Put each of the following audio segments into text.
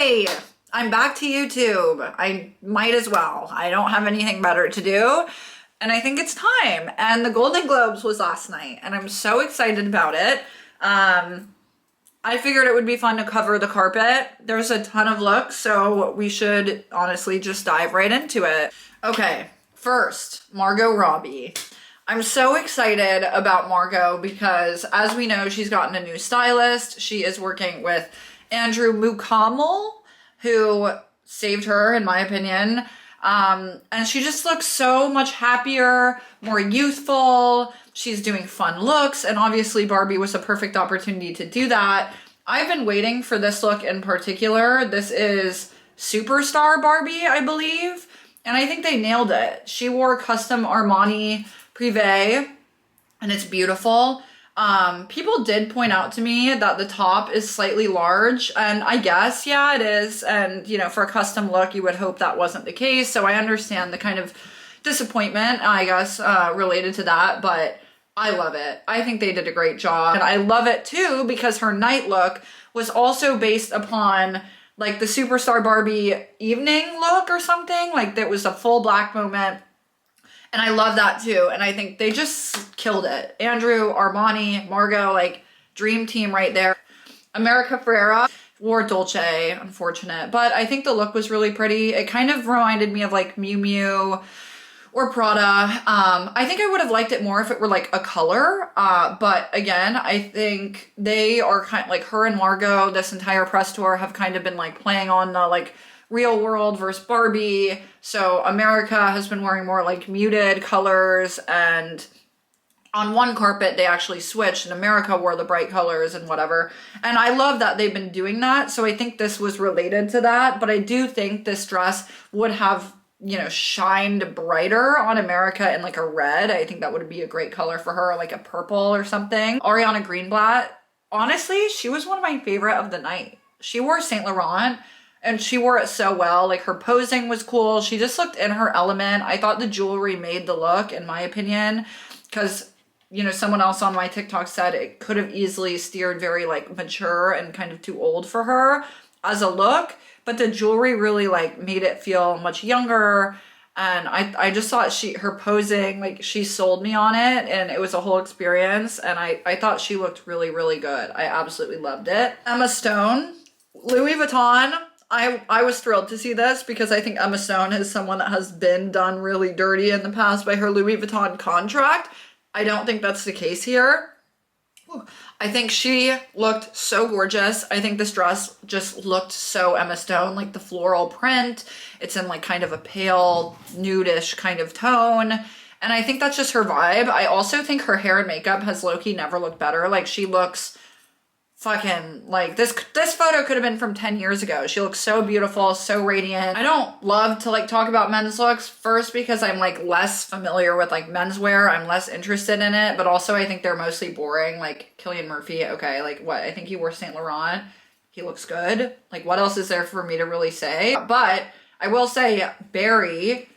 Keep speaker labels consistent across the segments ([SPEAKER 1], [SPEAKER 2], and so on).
[SPEAKER 1] Hey, I'm back to YouTube. I might as well. I don't have anything better to do, and I think it's time. And the Golden Globes was last night, and I'm so excited about it. I figured it would be fun to cover the carpet. There's a ton of looks, so we should honestly just dive right into it. Okay, first, Margot Robbie. I'm so excited about Margot because, as we know, she's gotten a new stylist. She is working with Andrew Mukamel, who saved her, in my opinion. And she just looks so much happier, more youthful. She's doing fun looks, and obviously Barbie was a perfect opportunity to do that. I've been waiting for this look in particular. This is Superstar Barbie, I believe, and I think they nailed it. She wore custom Armani Privé, and it's beautiful. People did point out to me that the top is slightly large, and I guess, yeah, it is. And, you know, for a custom look, you would hope that wasn't the case. So I understand the kind of disappointment, I guess, related to that, but I love it. I think they did a great job. And I love it too, because her night look was also based upon like the Superstar Barbie evening look or something. Like that was a full black moment. And I love that too. And I think they just killed it. Andrew, Armani, Margot, like dream team right there. America Ferrera wore Dolce, unfortunate. But I think the look was really pretty. It kind of reminded me of like Miu Miu or Prada. I think I would have liked it more if it were like a color. But again, I think they are kind of like her and Margot, this entire press tour have kind of been like playing on the like real world versus Barbie. So America has been wearing more like muted colors, and on one carpet they actually switched and America wore the bright colors and whatever. And I love that they've been doing that. So I think this was related to that, but I do think this dress would have, you know, shined brighter on America in like a red. I think that would be a great color for her, like a purple or something. Ariana Greenblatt, honestly, she was one of my favorite of the night. She wore Saint Laurent, and she wore it so well. Like her posing was cool. She just looked in her element. I thought the jewelry made the look, in my opinion, because, you know, someone else on my TikTok said it could have easily steered very like mature and kind of too old for her as a look, but the jewelry really like made it feel much younger. And I just thought her posing, like she sold me on it, and it was a whole experience. And I thought she looked really, really good. I absolutely loved it. Emma Stone, Louis Vuitton. I was thrilled to see this because I think Emma Stone is someone that has been done really dirty in the past by her Louis Vuitton contract. I don't think that's the case here. I think she looked so gorgeous. I think this dress just looked so Emma Stone, like the floral print. It's in like kind of a pale, nudish kind of tone. And I think that's just her vibe. I also think her hair and makeup has low-key never looked better. Like she looks fucking like this photo could have been from 10 years ago. She looks so beautiful, so radiant. I don't love to like talk about men's looks, first because I'm like less familiar with like menswear. I'm less interested in it, but also I think they're mostly boring. Like Cillian Murphy, okay, like what? I think he wore Saint Laurent. He looks good. Like what else is there for me to really say? But I will say Barry,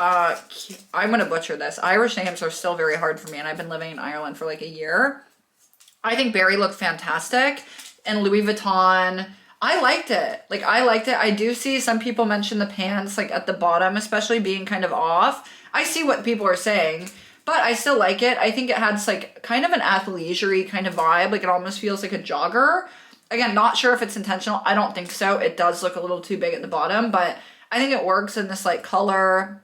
[SPEAKER 1] I'm gonna butcher this. Irish names are still very hard for me, and I've been living in Ireland for like a year. I think Barry looked fantastic, and Louis Vuitton, I liked it. Like, I liked it. I do see some people mention the pants, like, at the bottom, especially being kind of off. I see what people are saying, but I still like it. I think it has, like, kind of an athleisure-y kind of vibe. Like, it almost feels like a jogger. Again, not sure if it's intentional. I don't think so. It does look a little too big at the bottom, but I think it works in this, like, color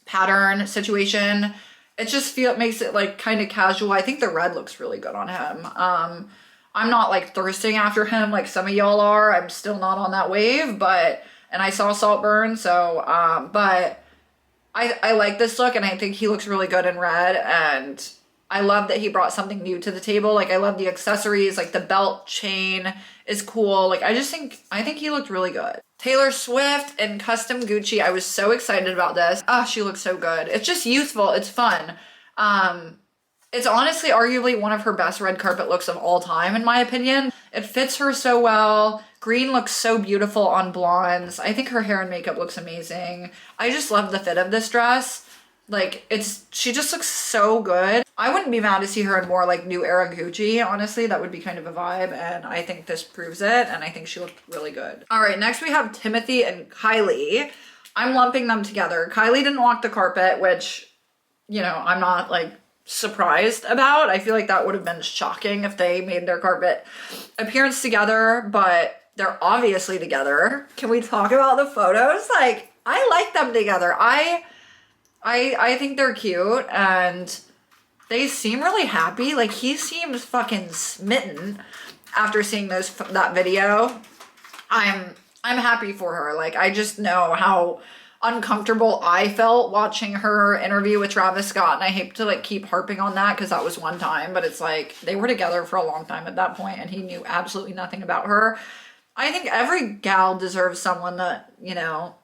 [SPEAKER 1] pattern situation. It just makes it like kind of casual. I think the red looks really good on him. I'm not like thirsting after him like some of y'all are. I'm still not on that wave, and I saw Saltburn, so, but I like this look, and I think he looks really good in red, and I love that he brought something new to the table. Like I love the accessories, like the belt chain is cool. Like I think he looked really good. Taylor Swift in custom Gucci. I was so excited about this. Oh, she looks so good. It's just youthful. It's fun. It's honestly arguably one of her best red carpet looks of all time, in my opinion. It fits her so well. Green looks so beautiful on blondes. I think her hair and makeup looks amazing. I just love the fit of this dress. Like, she just looks so good. I wouldn't be mad to see her in more like new era Gucci, honestly. That would be kind of a vibe, and I think this proves it, and I think she looked really good. All right, next we have Timothee and Kylie. I'm lumping them together. Kylie didn't walk the carpet, which, you know, I'm not like surprised about. I feel like that would have been shocking if they made their carpet appearance together, but they're obviously together. Can we talk about the photos? Like, I like them together. I think they're cute, and they seem really happy. Like, he seems fucking smitten after seeing that video. I'm happy for her. Like, I just know how uncomfortable I felt watching her interview with Travis Scott, and I hate to like keep harping on that because that was one time, but it's like they were together for a long time at that point, and he knew absolutely nothing about her. I think every gal deserves someone that, you know,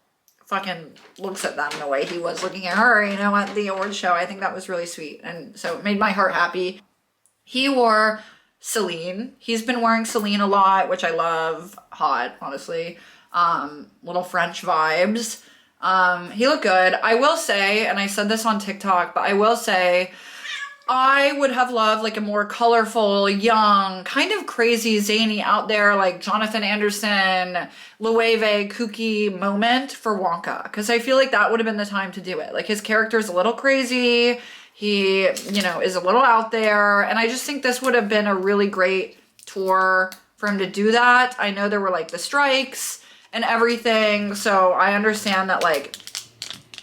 [SPEAKER 1] fucking looks at them the way he was looking at her, you know, at the awards show. I think that was really sweet, and so it made my heart happy. He wore Celine. He's been wearing Celine a lot, which I love. Hot, honestly. Little French vibes. He looked good. I will say, and I said this on TikTok, but I will say I would have loved like a more colorful, young, kind of crazy, zany, out there, like Jonathan Anderson, Loewe, kooky moment for Wonka. Because I feel like that would have been the time to do it. Like, his character's a little crazy. He, you know, is a little out there. And I just think this would have been a really great tour for him to do that. I know there were like the strikes and everything, so I understand that like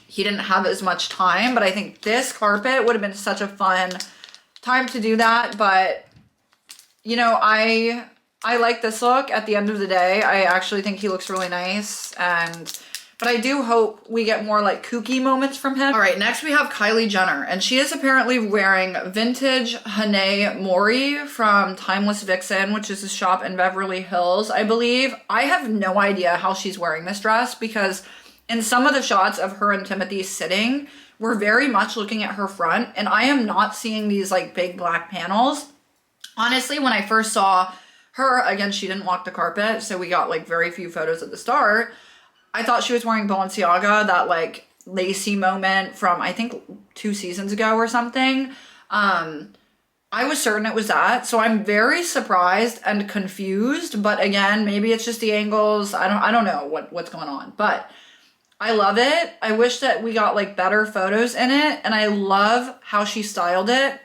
[SPEAKER 1] he didn't have as much time, but I think this carpet would have been such a fun time to do that. But, you know, I like this look at the end of the day. I actually think he looks really nice, but I do hope we get more like kooky moments from him. All right, next we have Kylie Jenner, and she is apparently wearing vintage Hane Mori from Timeless Vixen, which is a shop in Beverly Hills, I believe. I have no idea how she's wearing this dress, because in some of the shots of her and Timothee sitting, we're very much looking at her front, and I am not seeing these like big black panels. Honestly, when I first saw her, again, she didn't walk the carpet, so we got like very few photos at the start. I thought she was wearing Balenciaga, that like lacy moment from I think 2 seasons ago or something. I was certain it was that, so I'm very surprised and confused, but again, maybe it's just the angles. I don't know what's going on, but I love it. I wish that we got like better photos in it, and I love how she styled it.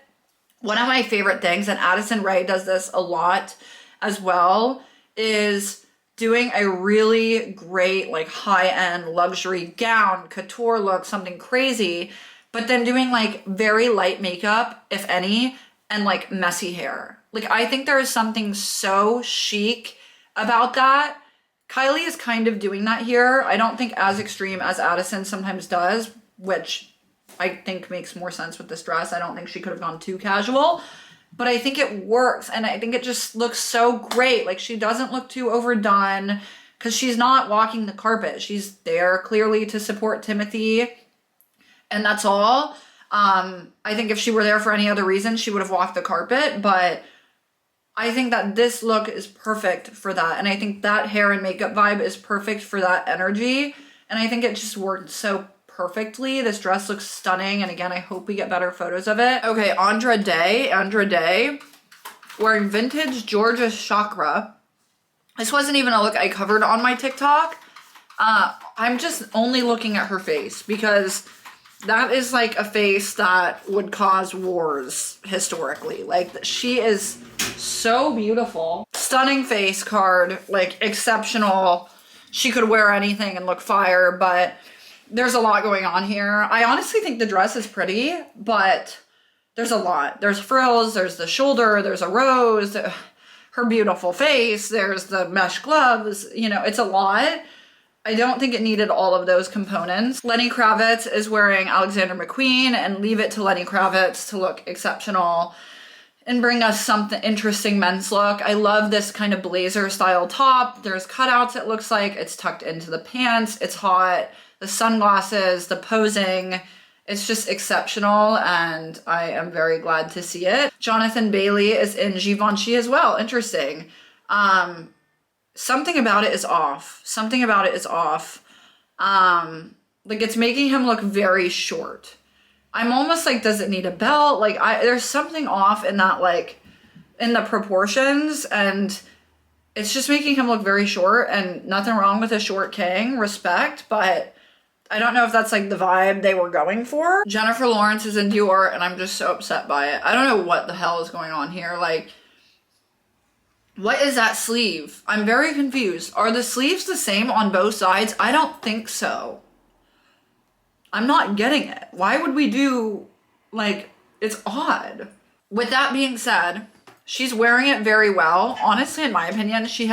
[SPEAKER 1] One of my favorite things, and Addison Rae does this a lot as well, is doing a really great like high-end luxury gown, couture look, something crazy, but then doing like very light makeup, if any, and like messy hair. Like, I think there is something so chic about that. Kylie is kind of doing that here. I don't think as extreme as Addison sometimes does, which I think makes more sense with this dress. I don't think she could have gone too casual, but I think it works, and I think it just looks so great. Like, she doesn't look too overdone because she's not walking the carpet. She's there clearly to support Timothee, and that's all. I think if she were there for any other reason, she would have walked the carpet, but I think that this look is perfect for that, and I think that hair and makeup vibe is perfect for that energy, and I think it just worked so perfectly. This dress looks stunning, and again, I hope we get better photos of it. Okay, Andra Day, wearing vintage Georgia chakra. This wasn't even a look I covered on my TikTok. I'm just only looking at her face, because that is like a face that would cause wars historically. Like, she is so beautiful. Stunning face card, like exceptional. She could wear anything and look fire, but there's a lot going on here. I honestly think the dress is pretty, but there's a lot. There's frills, there's the shoulder, there's a rose, her beautiful face, there's the mesh gloves, you know, it's a lot. I don't think it needed all of those components. Lenny Kravitz is wearing Alexander McQueen, and leave it to Lenny Kravitz to look exceptional and bring us something interesting men's look. I love this kind of blazer style top. There's cutouts, it looks like. It's tucked into the pants. It's hot. The sunglasses, the posing, it's just exceptional, and I am very glad to see it. Jonathan Bailey is in Givenchy as well. Interesting. Something about it is off. Like, it's making him look very short. I'm almost like, does it need a belt? Like, there's something off in that, like, in the proportions, and it's just making him look very short, and nothing wrong with a short king, respect, but I don't know if that's like the vibe they were going for. Jennifer Lawrence is in Dior, and I'm just so upset by it. I don't know what the hell is going on here. Like, what is that sleeve? I'm very confused. Are the sleeves the same on both sides? I don't think so. I'm not getting it. Why would we do, like, it's odd. With that being said, she's wearing it very well. Honestly, in my opinion, she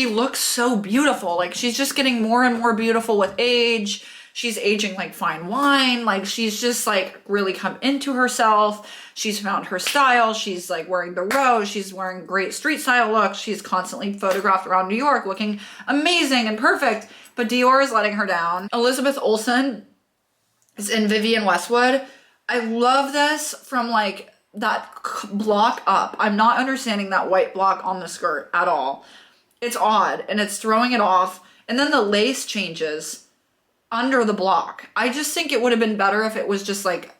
[SPEAKER 1] looks so beautiful. Like, she's just getting more and more beautiful with age. She's aging like fine wine. Like, she's just like really come into herself. She's found her style. She's like wearing the rose. She's wearing great street style looks. She's constantly photographed around New York looking amazing and perfect. But Dior is letting her down. Elizabeth Olsen is in Vivienne Westwood. I love this from like that block up. I'm not understanding that white block on the skirt at all. It's odd and it's throwing it off. And then the lace changes under the block. I just think it would have been better if it was just like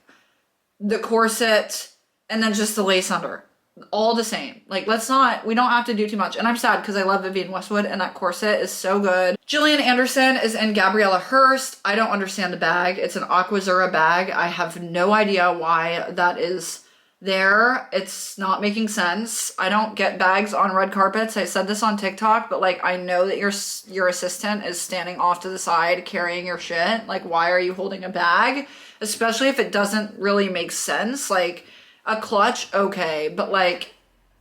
[SPEAKER 1] the corset and then just the lace under. All the same. Like, we don't have to do too much. And I'm sad because I love Vivienne Westwood and that corset is so good. Gillian Anderson is in Gabriella Hearst. I don't understand the bag. It's an Aquazzura bag. I have no idea why that is there. It's not making sense. I don't get bags on red carpets. I said this on TikTok, but like, I know that your assistant is standing off to the side carrying your shit. Like, why are you holding a bag? Especially if it doesn't really make sense. Like, a clutch, okay, but like,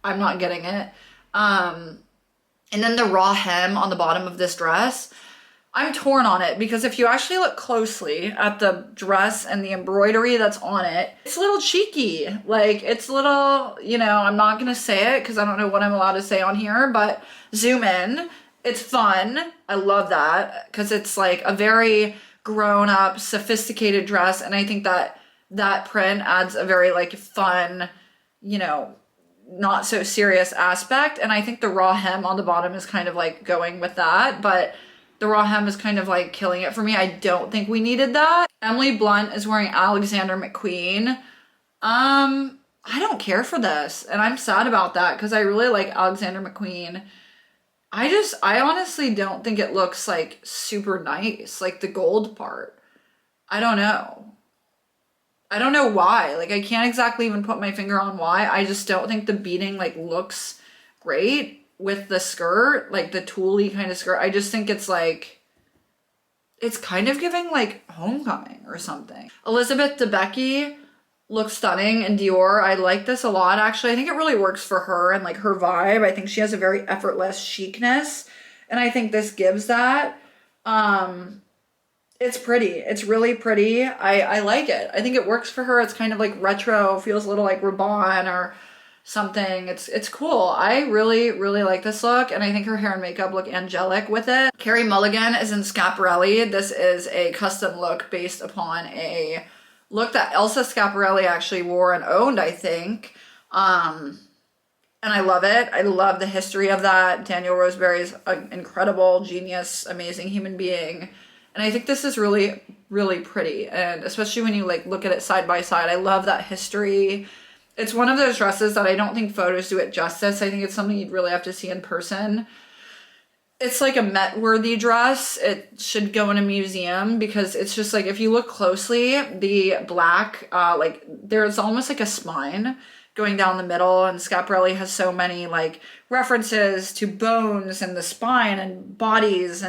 [SPEAKER 1] I'm not getting it. And then the raw hem on the bottom of this dress, I'm torn on it because if you actually look closely at the dress and the embroidery that's on it, it's a little cheeky. Like, it's a little, you know, I'm not gonna say it because I don't know what I'm allowed to say on here, but zoom in. It's fun. I love that because it's like a very grown-up, sophisticated dress, and I think that print adds a very like fun, you know, not so serious aspect. And I think the raw hem on the bottom is kind of like going with that, but the raw hem is kind of like killing it for me. I don't think we needed that. Emily Blunt is wearing Alexander McQueen. I don't care for this, and I'm sad about that because I really like Alexander McQueen. I honestly don't think it looks like super nice, like the gold part. I don't know. I don't know why. Like, I can't exactly even put my finger on why. I just don't think the beading like looks great with the skirt, like the tulle kind of skirt. I just think it's like, it's kind of giving like homecoming or something. Elizabeth Debicki looks stunning in Dior. I like this a lot, actually. I think it really works for her and like her vibe. I think she has a very effortless chicness, and I think this gives that. It's pretty. It's really pretty. I like it. I think it works for her. It's kind of like retro, feels a little like Rabanne or something. It's cool. I really, really like this look, and I think her hair and makeup look angelic with it. Carey Mulligan is in Schiaparelli. This is a custom look based upon a look that Elsa Schiaparelli actually wore and owned, I think. And I love it. I love the history of that. Daniel Roseberry is an incredible, genius, amazing human being. And I think this is really, really pretty. And especially when you like look at it side by side, I love that history. It's one of those dresses that I don't think photos do it justice. I think it's something you'd really have to see in person. It's like a Met-worthy dress. It should go in a museum because it's just like, if you look closely, the black, like there's almost like a spine going down the middle, and Schiaparelli has so many like references to bones and the spine and bodies,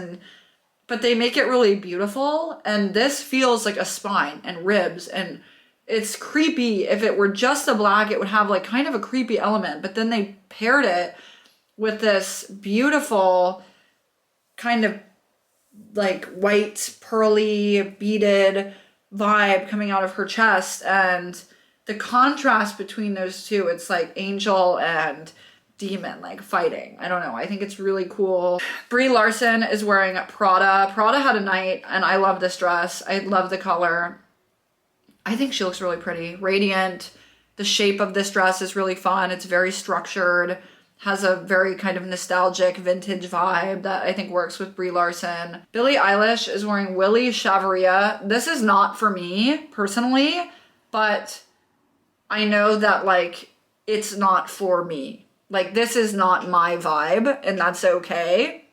[SPEAKER 1] but they make it really beautiful, and this feels like a spine and ribs, and it's creepy. If it were just a black, it would have like kind of a creepy element, but then they paired it with this beautiful kind of like white, pearly, beaded vibe coming out of her chest, and the contrast between those two, it's like angel and demon like fighting. I don't know. I think it's really cool. Brie Larson is wearing Prada. Prada had a night, and I love this dress. I love the color. I think she looks really pretty. Radiant. The shape of this dress is really fun. It's very structured. has a very kind of nostalgic vintage vibe that I think works with Brie Larson. Billie Eilish is wearing Willy Chavaria. This is not for me personally, but I know that like it's not for me. Like this is not my vibe, and that's okay.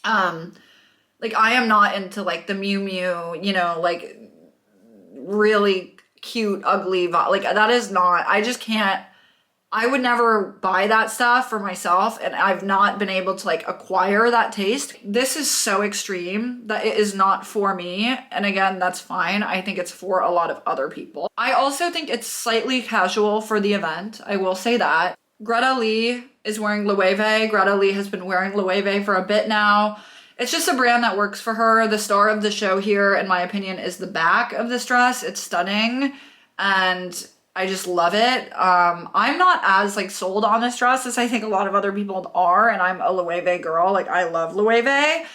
[SPEAKER 1] Like I am not into like the Miu Miu, you know, like really cute, ugly vibe. Like that is not, I just can't, I would never buy that stuff for myself, and I've not been able to like acquire that taste. This is so extreme that it is not for me. And again, that's fine. I think it's for a lot of other people. I also think it's slightly casual for the event. I will say that. Greta Lee is wearing Loewe. Greta Lee has been wearing Loewe for a bit now. It's just a brand that works for her. The star of the show here, in my opinion, is the back of this dress. It's stunning, and I just love it. I'm not as like sold on this dress as I think a lot of other people are, and I'm a Loewe girl. Like I love Loewe.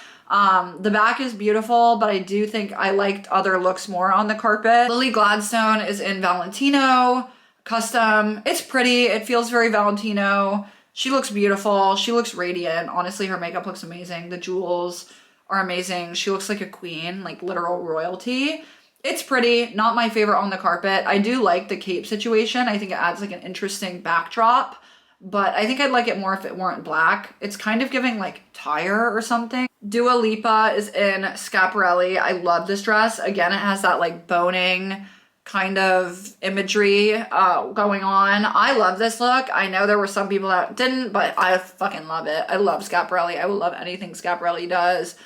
[SPEAKER 1] The back is beautiful, but I do think I liked other looks more on the carpet. Lily Gladstone is in Valentino custom. It's pretty. It feels very Valentino. She looks beautiful. She looks radiant. Honestly, her makeup looks amazing. The jewels are amazing. She looks like a queen, like literal royalty. It's pretty. Not my favorite on the carpet. I do like the cape situation. I think it adds like an interesting backdrop, but I think I'd like it more if it weren't black. It's kind of giving like Tyre or something. Dua Lipa is in Schiaparelli. I love this dress. Again, it has that like boning kind of imagery going on. I love this look. I know there were some people that didn't, but I fucking love it. I love Schiaparelli. I will love anything Schiaparelli does.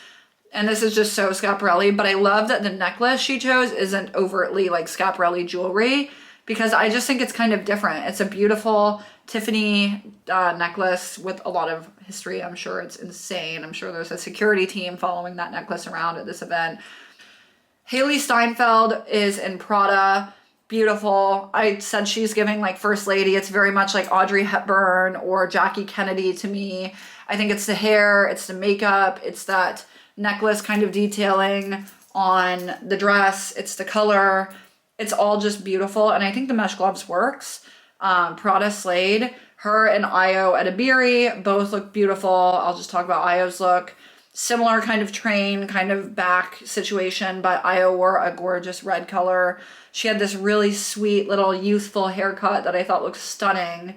[SPEAKER 1] And this is just so Schiaparelli, but I love that the necklace she chose isn't overtly like Schiaparelli jewelry, because I just think it's kind of different. It's a beautiful Tiffany necklace with a lot of history. I'm sure it's insane. I'm sure there's a security team following that necklace around at this event. Haley Steinfeld is in Prada. Beautiful. I said she's giving like First Lady. It's very much like Audrey Hepburn or Jackie Kennedy to me. I think it's the hair, it's the makeup, it's that necklace kind of detailing on the dress, it's the color. It's all just beautiful, and I think the mesh gloves works. Prada slayed. Her and Io Edibiri both look beautiful. I'll just talk about Io's look. Similar kind of train, kind of back situation, but Io wore a gorgeous red color. She had this really sweet little youthful haircut that I thought looked stunning,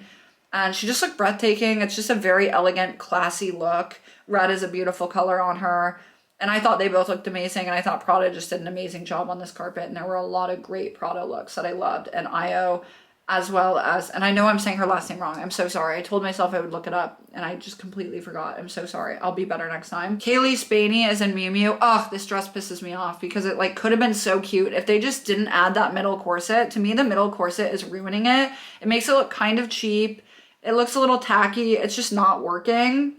[SPEAKER 1] and she just looked breathtaking. It's just a very elegant, classy look. Red is a beautiful color on her, and I thought they both looked amazing, and I thought Prada just did an amazing job on this carpet, and there were a lot of great Prada looks that I loved, and Io as well as, and I know I'm saying her last name wrong. I'm so sorry. I told myself I would look it up and I just completely forgot. I'm so sorry. I'll be better next time. Kaylee Spaney is in Miu Miu. Oh, this dress pisses me off because it like could have been so cute if they just didn't add that middle corset. To me, the middle corset is ruining it. It makes it look kind of cheap. It looks a little tacky. It's just not working.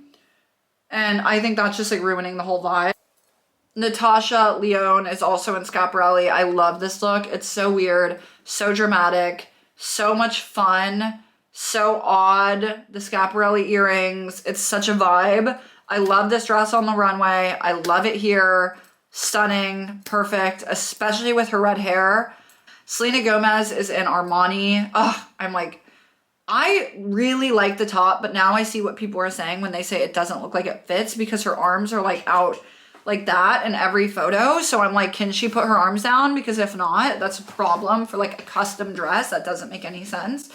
[SPEAKER 1] And I think that's just like ruining the whole vibe. Natasha Lyonne is also in Schiaparelli. I love this look. It's so weird, so dramatic. So much fun, so odd. The Schiaparelli earrings, it's such a vibe. I love this dress on the runway. I love it here. Stunning, perfect, especially with her red hair. Selena Gomez is in Armani. Oh, I'm like, I really like the top, but now I see what people are saying when they say it doesn't look like it fits because her arms are like out like that in every photo. So I'm like, can she put her arms down? Because if not, that's a problem for like a custom dress. That doesn't make any sense.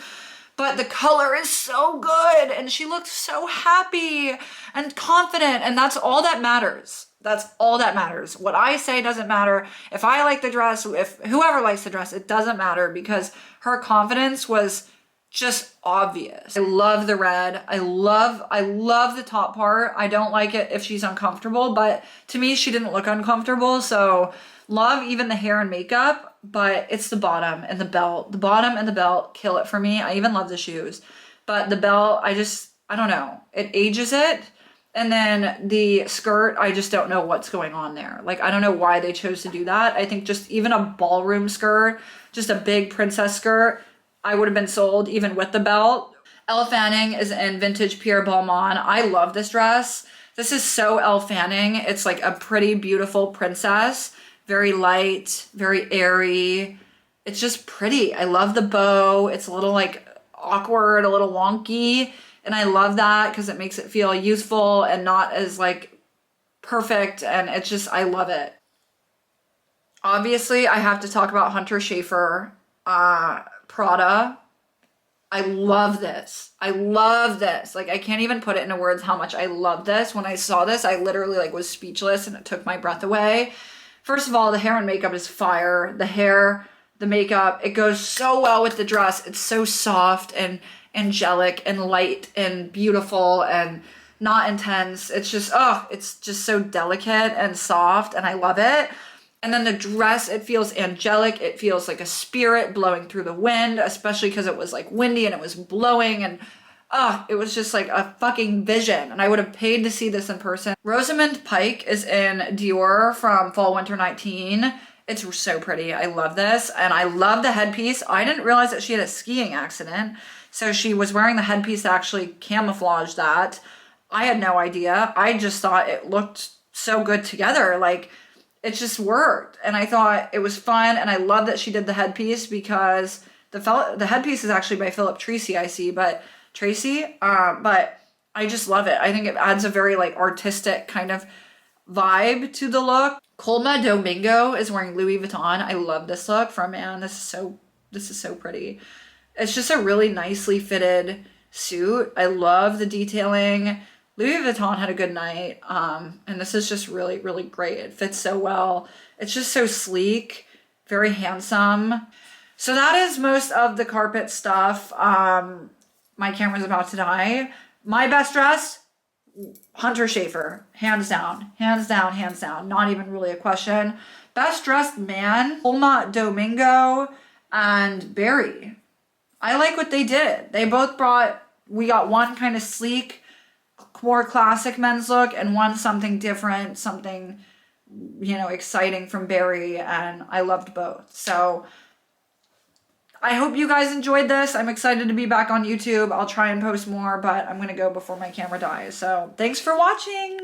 [SPEAKER 1] But the color is so good and she looks so happy and confident, and that's all that matters. That's all that matters. What I say doesn't matter. If I like the dress, if whoever likes the dress, it doesn't matter because her confidence was just obvious. I love the red. I love the top part. I don't like it if she's uncomfortable, but to me, she didn't look uncomfortable. So love even the hair and makeup, but it's the bottom and the belt. The bottom and the belt kill it for me. I even love the shoes, but the belt, I don't know. It ages it. And then the skirt, I just don't know what's going on there. Like, I don't know why they chose to do that. I think just even a ballroom skirt, just a big princess skirt, I would have been sold even with the belt. Elle Fanning is in vintage Pierre Balmain. I love this dress. This is so Elle Fanning. It's like a pretty beautiful princess. Very light, very airy. It's just pretty. I love the bow. It's a little like awkward, a little wonky. And I love that because it makes it feel youthful and not as like perfect. And it's just, I love it. Obviously, I have to talk about Hunter Schafer Prada. I love this. I love this. Like, I can't even put it into words how much I love this. When I saw this, I literally like was speechless and it took my breath away. First of all, the hair and makeup is fire. The hair, the makeup, it goes so well with the dress. It's so soft and angelic and light and beautiful and not intense. It's just, oh, it's just so delicate and soft and I love it. And then the dress, it feels angelic. It feels like a spirit blowing through the wind, especially because it was like windy and it was blowing and it was just like a fucking vision. And I would have paid to see this in person. Rosamund Pike is in Dior from Fall Winter 19. It's so pretty. I love this. And I love the headpiece. I didn't realize that she had a skiing accident. So she was wearing the headpiece to actually camouflage that. I had no idea. I just thought it looked so good together. Like, it just worked. And I thought it was fun. And I love that she did the headpiece because the headpiece is actually by Philip Treacy, I see, but I just love it. I think it adds a very like artistic kind of vibe to the look. Colma Domingo is wearing Louis Vuitton. I love this look from Man. This is so pretty. It's just a really nicely fitted suit. I love the detailing. Louis Vuitton had a good night. And this is just really, really great. It fits so well. It's just so sleek, very handsome. So that is most of the carpet stuff. My camera's about to die. My best dress, Hunter Schafer, hands down, hands down, hands down. Not even really a question. Best dressed man, Colma Domingo and Barry. I like what they did. They both we got one kind of sleek, more classic men's look and one something different, something, exciting from Barry, and I loved both. So I hope you guys enjoyed this. I'm excited to be back on YouTube. I'll try and post more, but I'm going to go before my camera dies. So thanks for watching.